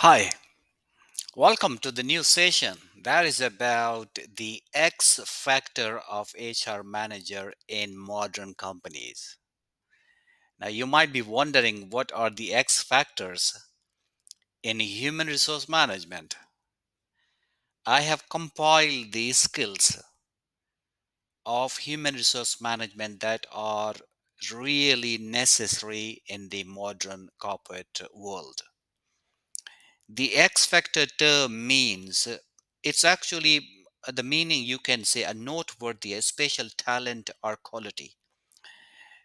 Hi, welcome to the new session that is about the X factor of HR manager in modern companies. Now, you might be wondering what are the X factors in human resource management. I have compiled the skills of human resource management that are really necessary in the modern corporate world. The X factor term means it's actually the meaning you can say a noteworthy, a special talent or quality.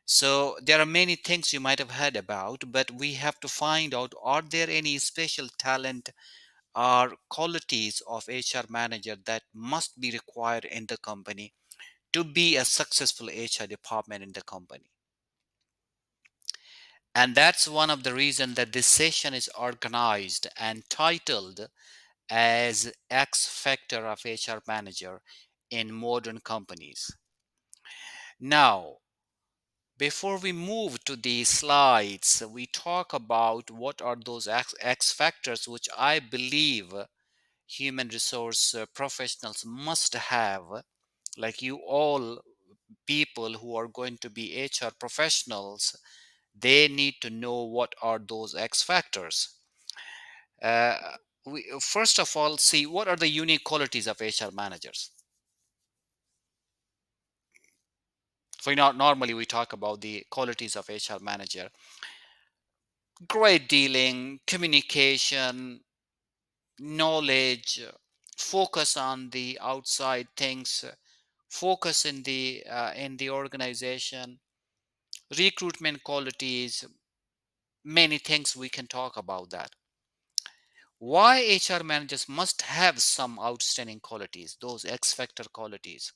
So there are many things you might have heard about, but we have to find out are there any special talent or qualities of HR manager that must be required in the company to be a successful HR department in the company. And that's one of the reasons that this session is organized and titled as X factor of HR manager in modern companies. Now, before we move to the slides, we talk about what are those X factors which I believe human resource professionals must have, like you all people who are going to be HR professionals, they need to know what are those X factors. We first of all see what are the unique qualities of HR managers. So normally we talk about the qualities of HR manager: great dealing, communication, knowledge, focus on the outside things, focus in the organization, recruitment qualities, many things we can talk about that. Why HR managers must have some outstanding qualities, those X factor qualities?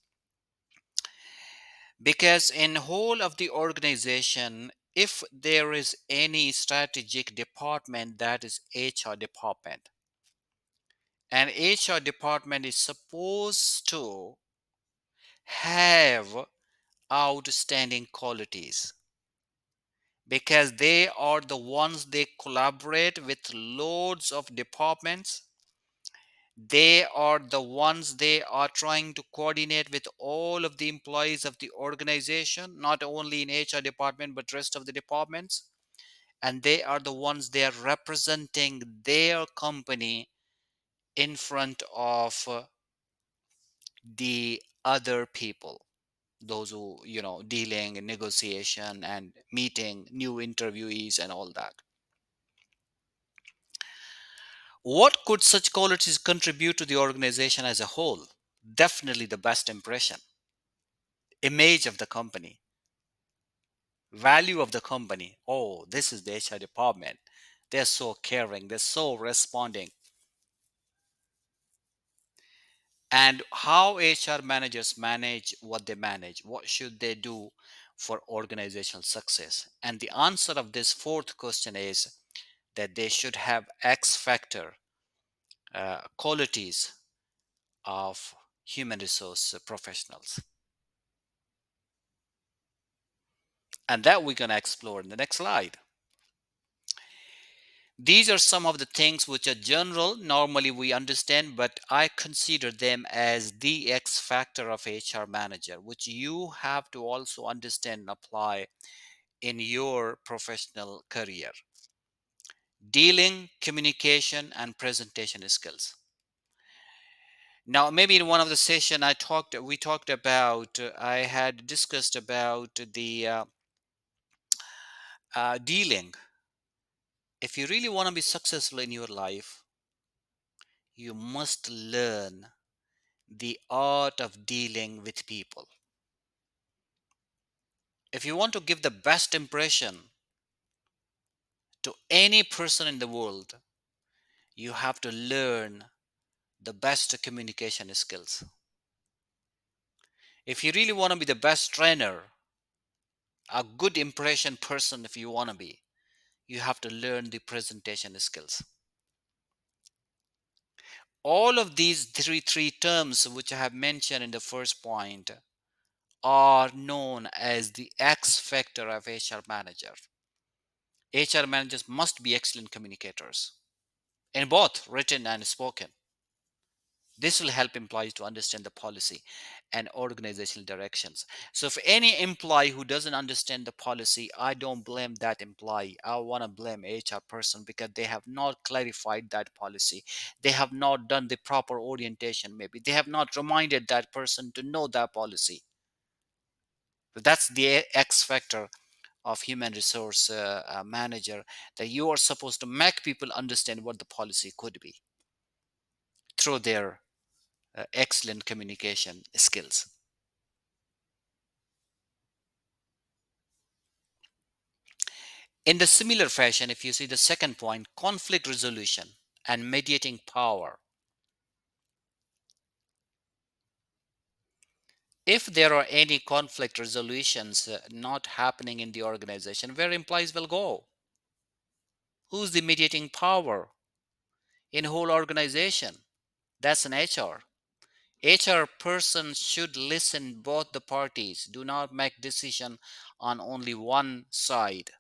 Because in whole of the organization, if there is any strategic department, that is HR department, and HR department is supposed to have outstanding qualities, because they are the ones they collaborate with loads of departments. They are the ones they are trying to coordinate with all of the employees of the organization, not only in HR department but rest of the departments. And they are the ones they are representing their company in front of the other people, those who dealing in negotiation and meeting new interviewees and all that. What could such qualities contribute to the organization as a whole? Definitely the best impression, image of the company, value of the company. Oh, this is the HR department. They're so caring, they're so responding. And how HR managers manage what they manage, what should they do for organizational success? And the answer of this fourth question is that they should have X factor qualities of human resource professionals. And that we're going to explore in the next slide. These are some of the things which are general, normally we understand, but I consider them as the X factor of HR manager, which you have to also understand and apply in your professional career. Dealing, communication, and presentation skills. Now, maybe in one of the session we talked about, I had discussed about the dealing. If you really want to be successful in your life, you must learn the art of dealing with people. If you want to give the best impression to any person in the world, you have to learn the best communication skills. If you really want to be the best trainer, a good impression person, if you want to be, you have to learn the presentation skills. All of these three terms which I have mentioned in the first point are known as the X factor of HR manager. HR managers must be excellent communicators in both written and spoken. This will help employees to understand the policy and organizational directions. So if any employee who doesn't understand the policy, I don't blame that employee. I want to blame HR person because they have not clarified that policy. They have not done the proper orientation. Maybe they have not reminded that person to know that policy. So that's the X factor of human resource manager, that you are supposed to make people understand what the policy could be through their excellent communication skills. In the similar fashion, if you see the second point, conflict resolution and mediating power. If there are any conflict resolutions not happening in the organization, where employees will go? Who's the mediating power in whole organization? That's an HR. HR person should listen both the parties. Do not make decision on only one side.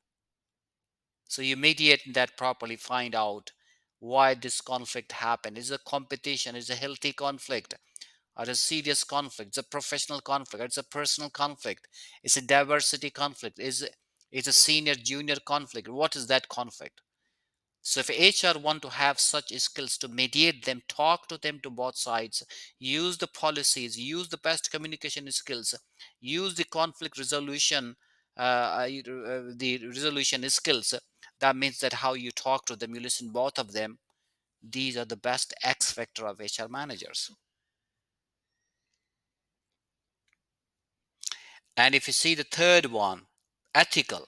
So you mediate that properly, find out why this conflict happened. Is a competition, is a healthy conflict, or a serious conflict, it's a professional conflict, it's a personal conflict, it's a diversity conflict, it's a senior junior conflict. What is that conflict? So if HR want to have such skills to mediate them, talk to them to both sides, use the policies, use the best communication skills, use the conflict resolution, the resolution skills. That means that how you talk to them, you listen both of them. These are the best X factor of HR managers. And if you see the third one, ethical,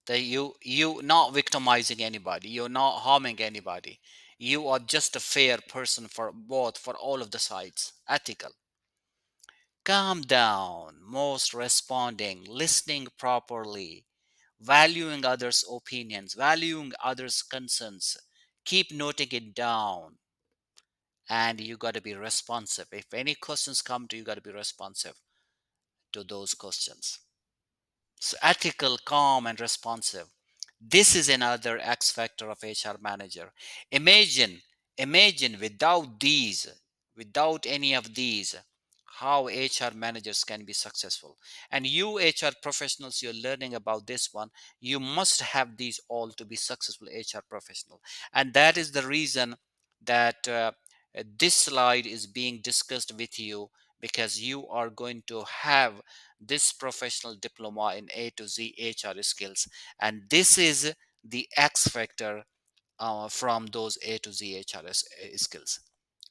that you not victimizing anybody, you're not harming anybody, you are just a fair person for both, for all of the sides. Ethical, calm down, most responding, listening properly, valuing others opinions, valuing others concerns, keep noting it down. And you got to be responsive. If any questions come to you, got to be responsive to those questions. So ethical, calm, and responsive. This is another X factor of HR manager. Imagine, imagine without any of these, how HR managers can be successful. And you HR professionals, you're learning about this one. You must have these all to be successful HR professional. And that is the reason that this slide is being discussed with you, because you are going to have this professional diploma in A to Z HR skills. And this is the X factor from those A to Z HRS skills.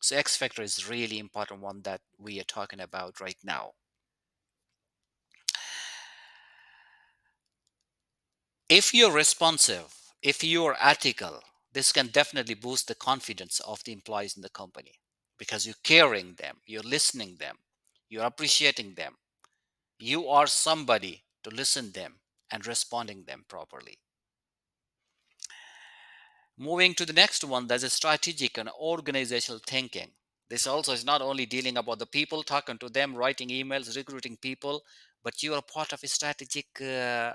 So X factor is really important one that we are talking about right now. If you're responsive, if you're ethical, this can definitely boost the confidence of the employees in the company, because you're caring them, you're listening them, you're appreciating them. You are somebody to listen them and responding them properly. Moving to the next one, there's a strategic and organizational thinking. This also is not only dealing about the people, talking to them, writing emails, recruiting people, but you are part of a strategic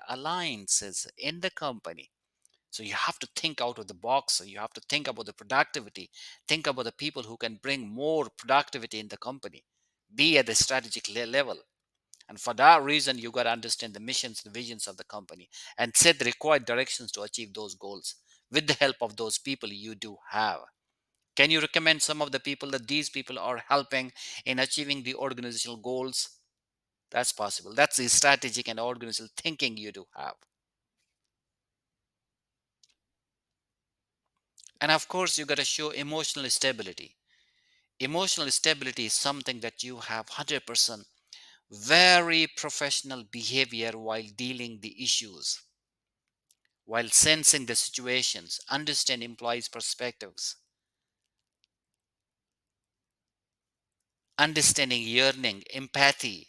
alliances in the company. So you have to think out of the box. So you have to think about the productivity, think about the people who can bring more productivity in the company, be at the strategic level. And for that reason, you got to understand the missions, the visions of the company, and set the required directions to achieve those goals with the help of those people you do have. Can you recommend some of the people that these people are helping in achieving the organizational goals? That's possible. That's the strategic and organizational thinking you do have. And of course, you got to show emotional stability. Emotional stability is something that you have 100% very professional behavior while dealing the issues, while sensing the situations, understand employees' perspectives, understanding yearning, empathy,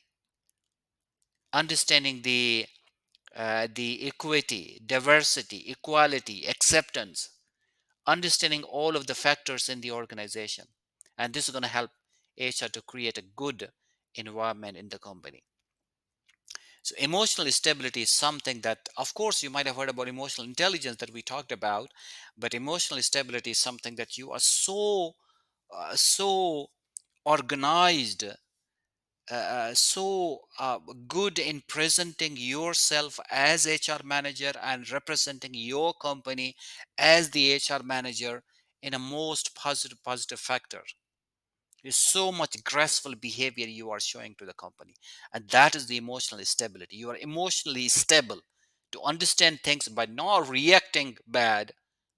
understanding the equity, diversity, equality, acceptance, understanding all of the factors in the organization. And this is going to help HR to create a good environment in the company. So emotional stability is something that, of course, you might have heard about emotional intelligence that we talked about, but emotional stability is something that you are so organized, so good in presenting yourself as HR manager and representing your company as the HR manager in a most positive factor. There's so much graceful behavior you are showing to the company, and that is the emotional stability. You are emotionally stable to understand things by not reacting bad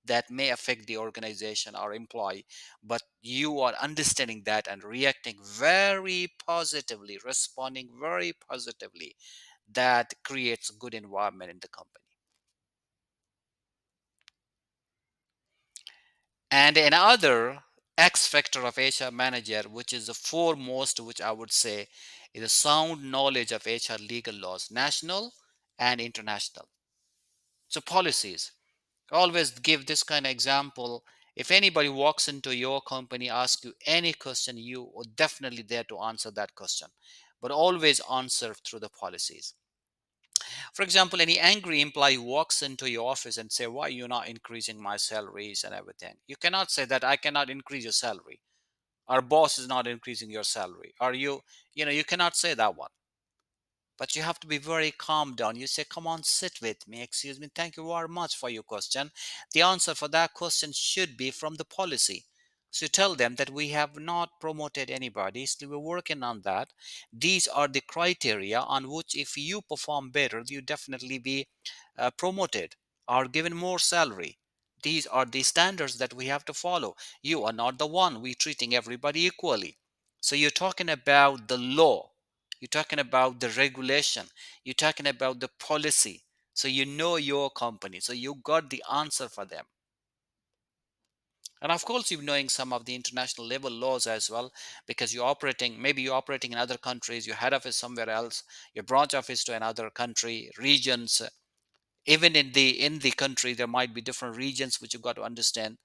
that may affect the organization or employee, but you are understanding that and reacting very positively, responding very positively. That creates a good environment in the company. And another X factor of HR manager, which is the foremost, which I would say is a sound knowledge of HR legal laws, national and international. So policies. Always give this kind of example. If anybody walks into your company, asks you any question, you are definitely there to answer that question. But always answer through the policies. For example, any angry employee walks into your office and say, why are you not increasing my salaries and everything? You cannot say that I cannot increase your salary. Our boss is not increasing your salary. Are you, you cannot say that one. But you have to be very calm down. You say, come on, sit with me. Excuse me. Thank you very much for your question. The answer for that question should be from the policy. So tell them that we have not promoted anybody. Still, we're working on that. These are the criteria on which, if you perform better, you definitely be promoted or given more salary. These are the standards that we have to follow. You are not the one. We're treating everybody equally. So you're talking about the law, you're talking about the regulation, you're talking about the policy. So you know your company, so you got the answer for them. And of course, you're knowing some of the international level laws as well, because you're operating, maybe you're operating in other countries, your head office somewhere else, your branch office to another country, regions. Even in the country, there might be different regions which you've got to understand.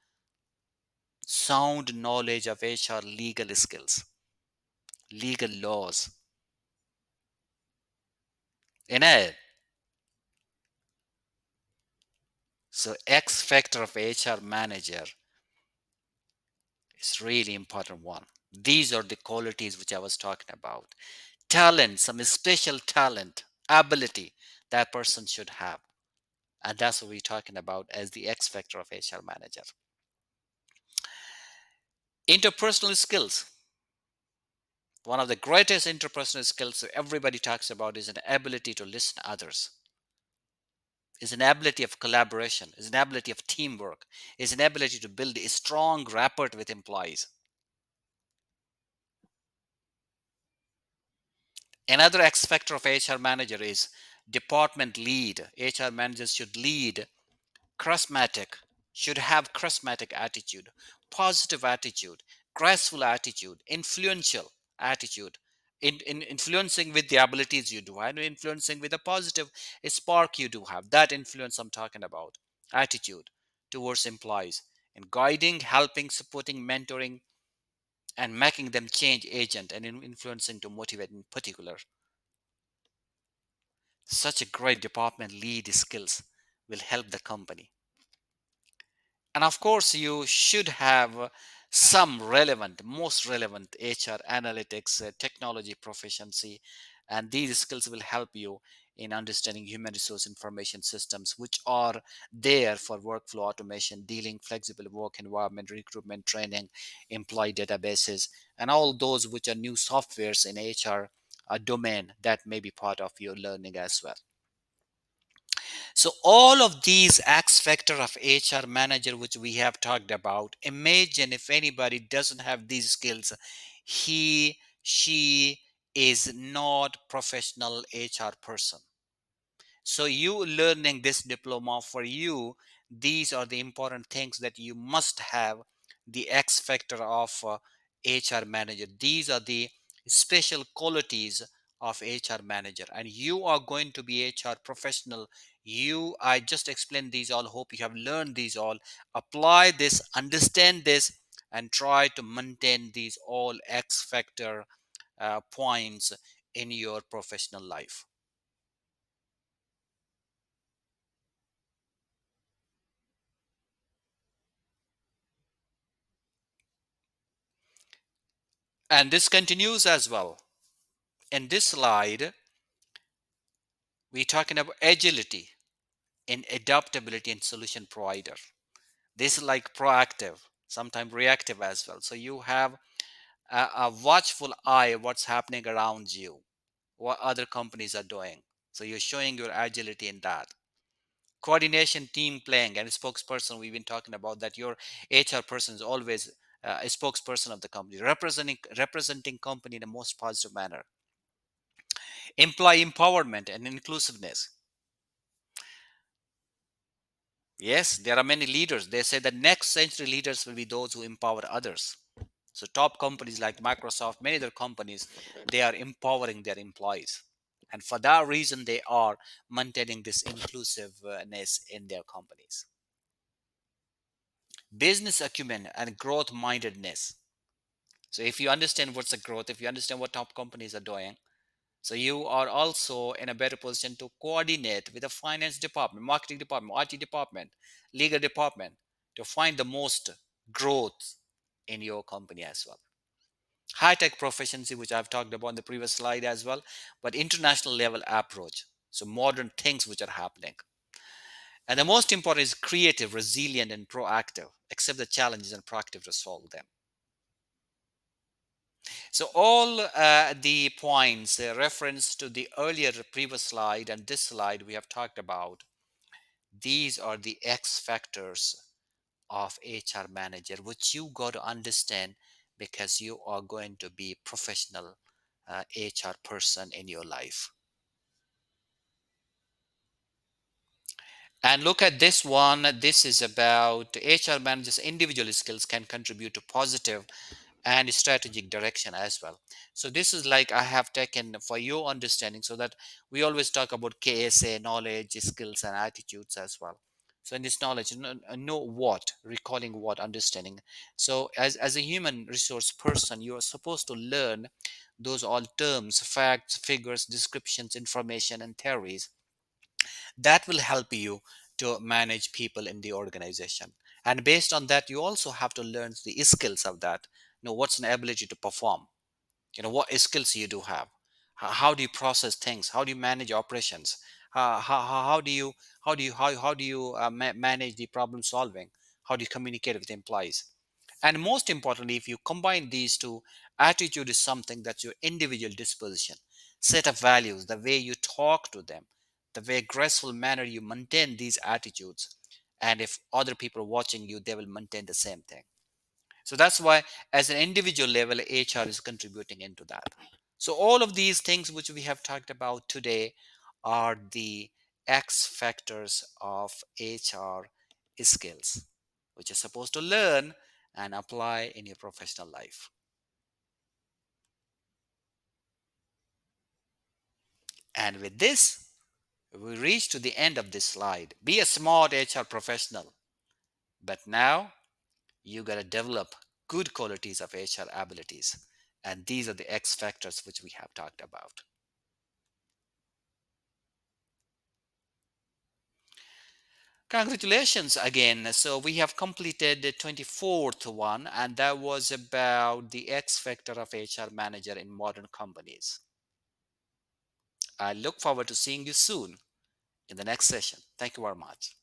Sound knowledge of HR legal skills, legal laws. In it. So X factor of HR manager is really important one. These are the qualities which I was talking about. Talent, some special talent, ability that person should have. And that's what we're talking about as the X factor of HR manager. Interpersonal skills. One of the greatest interpersonal skills that everybody talks about is an ability to listen to others, is an ability of collaboration, is an ability of teamwork, is an ability to build a strong rapport with employees. Another X factor of HR manager is department lead. HR managers should lead charismatic, should have charismatic attitude, positive attitude, graceful attitude, influential attitude, in influencing with the abilities you do and influencing with a positive spark you do have. That influence I'm talking about. Attitude towards employees and guiding, helping, supporting, mentoring, and making them change agent and influencing to motivate in particular. Such a great department lead skills will help the company. And of course, you should have some relevant, most relevant HR analytics, technology proficiency, and these skills will help you in understanding human resource information systems, which are there for workflow automation, dealing flexible work environment, recruitment training, employee databases, and all those which are new softwares in HR domain that may be part of your learning as well. So all of these X factor of HR manager, which we have talked about, imagine if anybody doesn't have these skills, she is not professional HR person. So you learning this diploma, for you, these are the important things that you must have. The X factor of HR manager. These are the special qualities of HR manager, and you are going to be HR professional. I just explained these all. Hope you have learned these all. Apply this, understand this, and try to maintain these all X factor points in your professional life. And this continues as well. In this slide, we're talking about agility in adaptability and solution provider. This is like proactive, sometimes reactive as well. So you have a watchful eye what's happening around you, what other companies are doing. So you're showing your agility in that. Coordination, team playing, and spokesperson. We've been talking about that. Your HR person is always a spokesperson of the company, representing company in a most positive manner. Employee empowerment and inclusiveness. Yes, there are many leaders. They say the next century leaders will be those who empower others. So top companies like Microsoft, many other companies, they are empowering their employees. And for that reason, they are maintaining this inclusiveness in their companies. Business acumen and growth mindedness. So if you understand what's the growth, if you understand what top companies are doing, so you are also in a better position to coordinate with the finance department, marketing department, IT department, legal department to find the most growth in your company as well. High tech proficiency, which I've talked about in the previous slide as well, but international level approach. So modern things which are happening. And the most important is creative, resilient, and proactive. Accept the challenges and proactive to solve them. So all the points reference to the earlier previous slide and this slide we have talked about, these are the X factors of HR manager, which you got to understand because you are going to be professional HR person in your life. And look at this one. This is about HR managers' individual skills can contribute to positive and strategic direction as well. So this is like I have taken for your understanding, so that we always talk about KSA, knowledge, skills, and attitudes as well. So in this knowledge, know what, recalling what, understanding. So as a human resource person, you are supposed to learn those all terms, facts, figures, descriptions, information, and theories that will help you to manage people in the organization. And based on that, you also have to learn the skills of that. What's an ability to perform, what skills you do have. How do you process things, how do you manage operations, how do you manage the problem solving, how do you communicate with employees. And most importantly, if you combine these two, attitude is something that's your individual disposition, set of values, the way you talk to them, the way graceful manner you maintain these attitudes. And if other people are watching you, they will maintain the same thing. So that's why, as an individual level, HR is contributing into that. So all of these things which we have talked about today are the X factors of HR skills, which you're supposed to learn and apply in your professional life. And with this, we reach to the end of this slide. Be a smart HR professional, but now you got to develop good qualities of HR abilities. And these are the X factors which we have talked about. Congratulations again. So we have completed the 24th one, and that was about the X factor of HR manager in modern companies. I look forward to seeing you soon in the next session. Thank you very much.